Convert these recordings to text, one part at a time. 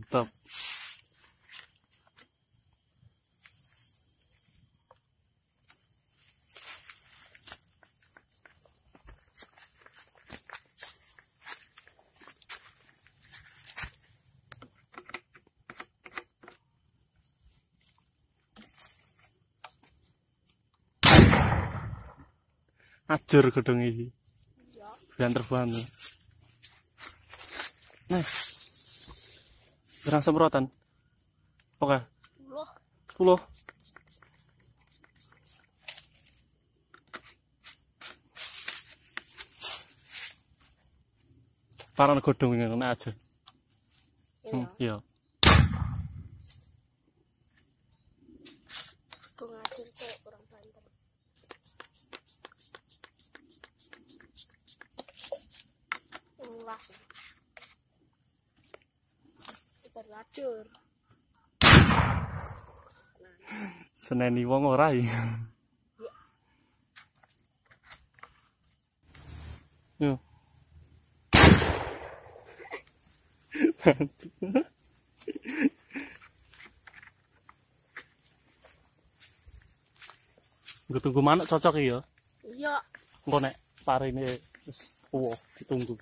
Mantap. Ajur gedung iki. Iya. Biar terbang. Nah. Berang semprotan. Oke. 10. Parang godhong ini kena aja. Iya. Aku ngajur sih kurang banter. Ulas. Kita ngajur. Seneni wong ora iki. Yo. Gue tunggu manuk cocok ya. Iya. Engko nek parine wis tuwa ditunggu.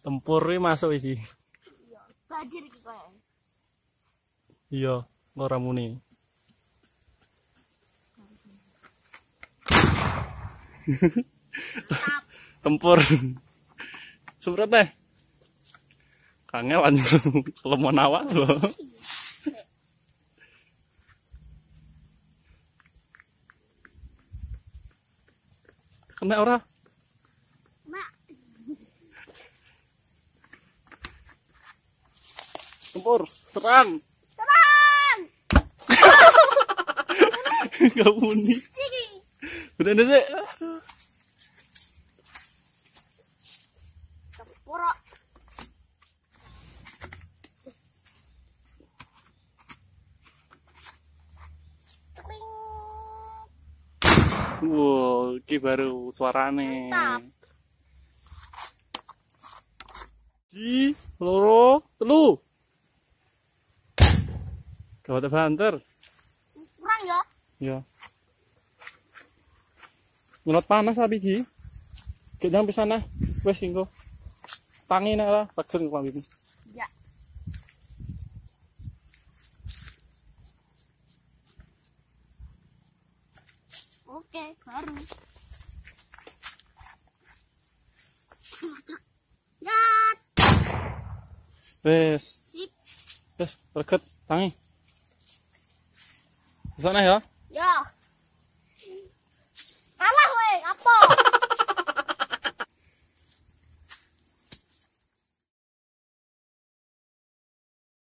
Tempur masuk iki. Iya, banjir iki kae. Iya, ora muni. Tempur. Semprot deh. Kangen lemon awak loh. Kena ora? Mak. Tempur, serang. Serang. Gak muni. Udah ada sih. Tempur. Wow, ini baru suarane. Mantap. Ji, loro, telu. Gawat banter. Kurang ya? Ya. Ngelot panas tapi Ji. Kita sampai sana. Wes singgo. Tangi nak lah, pegel kami. Ya. Oke, baru. Ya. Wes. Sip. Wes, reket tangi. Sana ya. Ya.